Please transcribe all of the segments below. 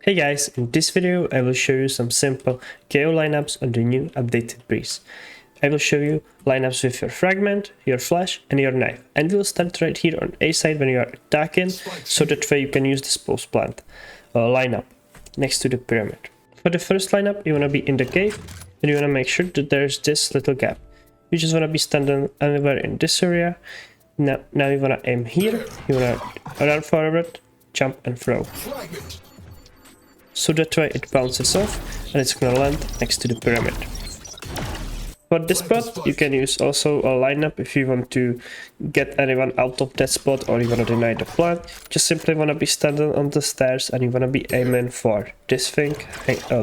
Hey guys, in this video I will show you some simple KO lineups on the new updated Breeze. I will show you lineups with your fragment, your flash and your knife, and we'll start right here on A side when you are attacking, so that way you can use this post plant lineup next to the pyramid. For the first lineup you want to be in the cave and you want to make sure that there's this little gap. You just want to be standing anywhere in this area. Now you want to aim here, you want to run forward, jump and throw. So that way it bounces off and it's gonna land next to the pyramid. For this spot you can use also a lineup if you want to get anyone out of that spot or you want to deny the plant. Just simply want to be standing on the stairs and you want to be aiming for this thing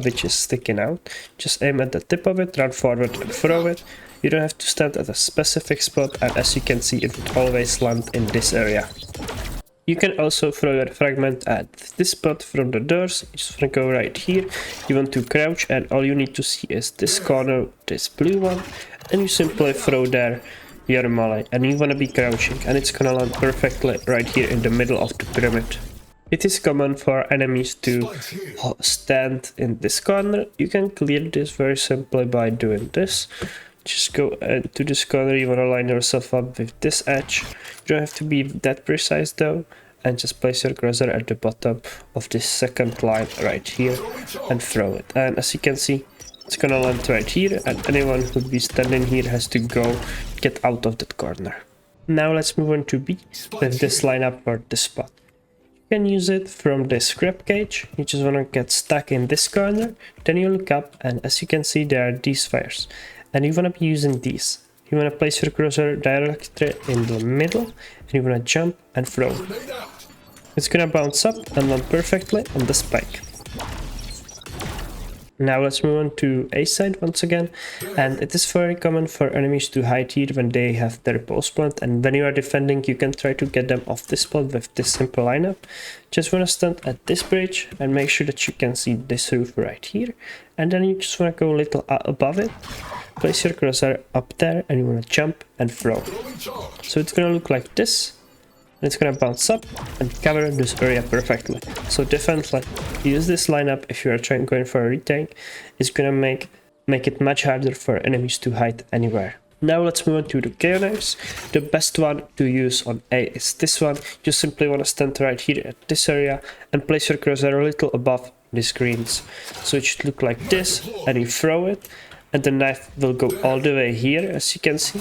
which is sticking out. Just aim at the tip of it, run forward and throw it. You don't have to stand at a specific spot, and as you can see it would always land in this area. You can also throw your fragment at this spot from the doors. You just want to go right here. You want to crouch and all you need to see is this corner, this blue one. And you simply throw there your melee. And you want to be crouching and it's gonna land perfectly right here in the middle of the pyramid. It is common for enemies to stand in this corner. You can clear this very simply by doing this. Just go to this corner, you want to line yourself up with this edge. You don't have to be that precise though, and just place your cursor at the bottom of this second line right here and throw it. And as you can see, it's gonna land right here, and anyone who would be standing here has to go get out of that corner. Now let's move on to B with this lineup for this spot. You can use it from this scrap cage. You just want to get stuck in this corner, then you look up and as you can see there are these fires. And you want to be using these. You want to place your cursor directly in the middle and you want to jump and throw. It's gonna bounce up and land perfectly on the spike. Now let's move on to A side once again, and it is very common for enemies to hide here when they have their post plant, and when you are defending you can try to get them off this spot with this simple lineup. Just want to stand at this bridge and make sure that you can see this roof right here, and then you just want to go a little above it. Place your cursor up there and you want to jump and throw. So it's gonna look like this. And it's gonna bounce up and cover this area perfectly. So definitely use this lineup if you are going for a retake. It's gonna make it much harder for enemies to hide anywhere. Now let's move on to the KO knives. The best one to use on A is this one. You simply want to stand right here at this area and place your cursor a little above these greens. So it should look like this, and you throw it. And the knife will go all the way here, as you can see.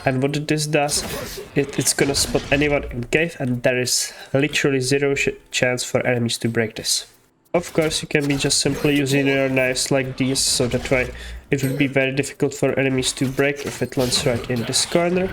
And what this does, it's gonna spot anyone in cave, and there is literally zero chance for enemies to break this. Of course, you can be just simply using your knives like these, so that way it would be very difficult for enemies to break if it lands right in this corner.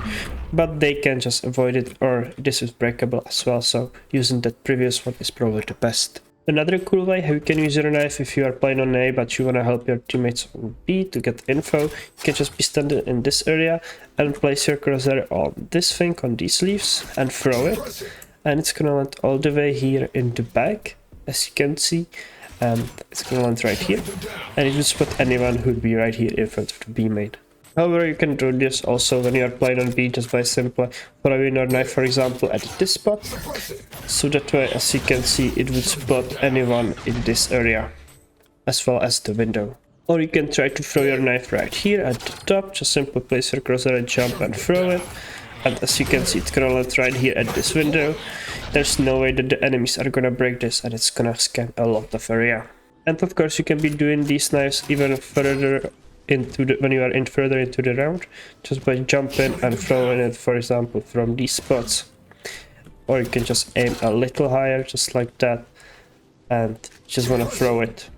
But they can just avoid it, or this is breakable as well, so using that previous one is probably the best. Another cool way how you can use your knife if you are playing on A but you want to help your teammates on B to get info, you can just be standing in this area and place your cursor on this thing, on these leaves, and throw it. And it's gonna land all the way here in the back, as you can see. And it's gonna land right here. And it will spot anyone who would be right here in front of the B main. However, you can do this also when you are playing on B just by simply throwing your knife, for example, at this spot. So that way, as you can see, it would spot anyone in this area, as well as the window. Or you can try to throw your knife right here at the top. Just simply place your cursor and jump and throw it. And as you can see, it's gonna land right here at this window. There's no way that the enemies are gonna break this, and it's gonna scan a lot of area. And of course, you can be doing these knives even further when you are further into the round, just by jumping and throwing it, for example, from these spots. Or you can just aim a little higher, just like that, and just want to throw it,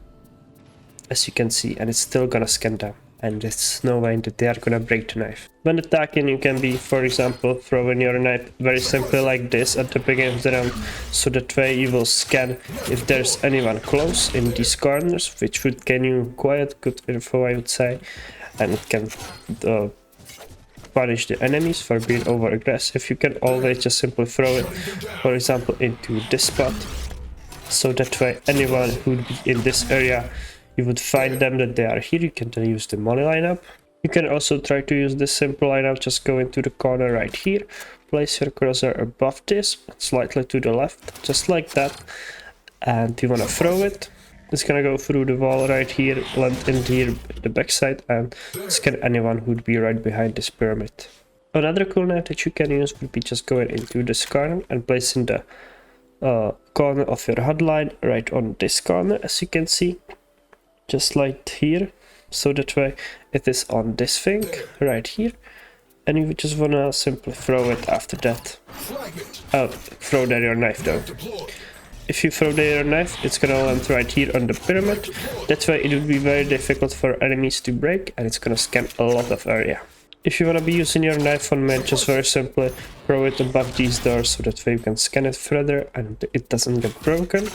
as you can see, and it's still gonna scan them, and there's no way that they are gonna break the knife. When attacking, you can be, for example, throwing your knife very simply like this at the beginning of the round, so that way you will scan if there's anyone close in these corners, which would gain you quite good info, I would say, and it can punish the enemies for being over aggressive. You can always just simply throw it, for example, into this spot, so that way anyone who would be in this area, you would find them that they are here. You can then use the money lineup. You can also try to use this simple lineup. Just go into the corner right here, place your cursor above this, slightly to the left, just like that, and you want to throw it. It's gonna go through the wall right here, land in here, the backside, and scan anyone who'd be right behind this pyramid. Another cool knife that you can use would be just going into this corner and placing the corner of your hotline right on this corner, as you can see, just like here. So that way it is on this thing right here, and you just wanna simply throw it after that. Throw there your knife though. If you throw there your knife, it's gonna land right here on the pyramid. That's why it would be very difficult for enemies to break, and it's gonna scan a lot of area. If you wanna be using your knife on mid, just very simply throw it above these doors, so that way you can scan it further and it doesn't get broken.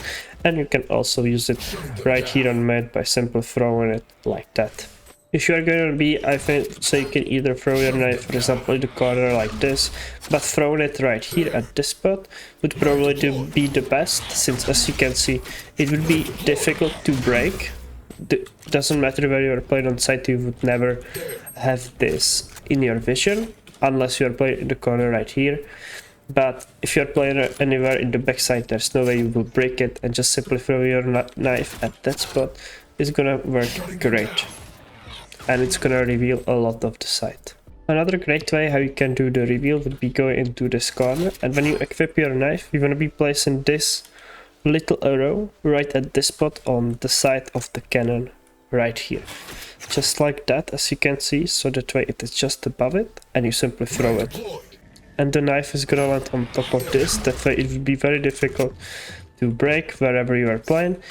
And you can also use it right here on mid by simply throwing it like that. If you are going to be, I think, so you can either throw your knife, for example, in the corner like this, but throwing it right here at this spot would probably be the best, since as you can see, it would be difficult to break. Doesn't matter where you are playing on site, you would never have this in your vision, unless you are playing in the corner right here. But if you're playing anywhere in the backside, there's no way you will break it, and just simply throw your knife at that spot is gonna work great. And it's gonna reveal a lot of the site. Another great way how you can do the reveal would be going into this corner, and when you equip your knife, you're gonna be placing this little arrow right at this spot on the side of the cannon right here. Just like that, as you can see, so that way it is just above it, and you simply throw it. And the knife is gonna land on top of this, that way it would be very difficult to break wherever you are playing,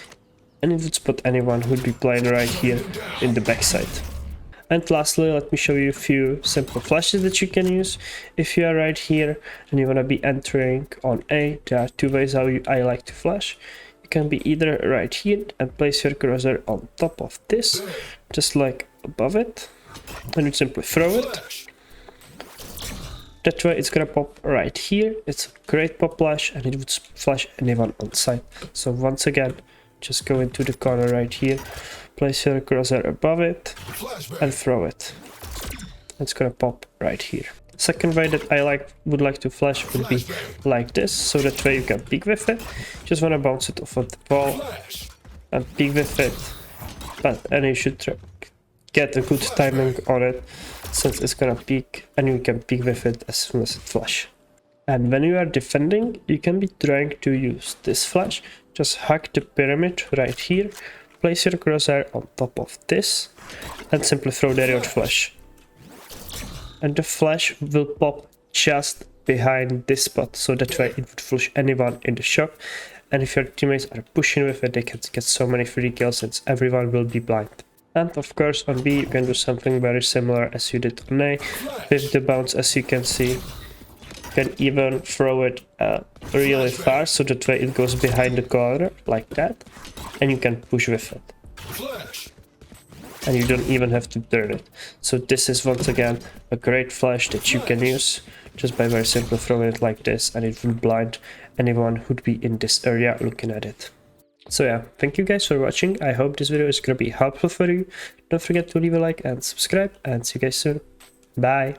and it would spot anyone who'd be playing right here in the backside. And lastly, let me show you a few simple flashes that you can use. If you are right here and you want to be entering on A, there are two ways how I like to flash. You can be either right here and place your cursor on top of this, just like above it, and you simply throw it. That way it's gonna pop right here. It's a great pop flash, and it would flash anyone on site. So once again, just go into the corner right here, place your cursor above it and throw it. It's gonna pop right here. Second way that I would like to flash would be like this, so that way you can peek with it. Just wanna bounce it off of the wall and peek with it, and you should get a good timing on it, since it's gonna peek, and you can peek with it as soon as it flashes. And when you are defending, you can be trying to use this flash. Just hug the pyramid right here, place your cursor on top of this, and simply throw there your flash. And the flash will pop just behind this spot, so that way it would flash anyone in the shop. And if your teammates are pushing with it, they can get so many free kills, since everyone will be blind. And of course on B you can do something very similar as you did on A, with the bounce, as you can see. You can even throw it really far, so that way it goes behind the corner like that, and you can push with it. And you don't even have to turn it. So this is once again a great flash that you can use just by very simply throwing it like this, and it will blind anyone who'd be in this area looking at it. So yeah, thank you guys for watching. I hope this video is gonna be helpful for you. Don't forget to leave a like and subscribe, and see you guys soon. Bye!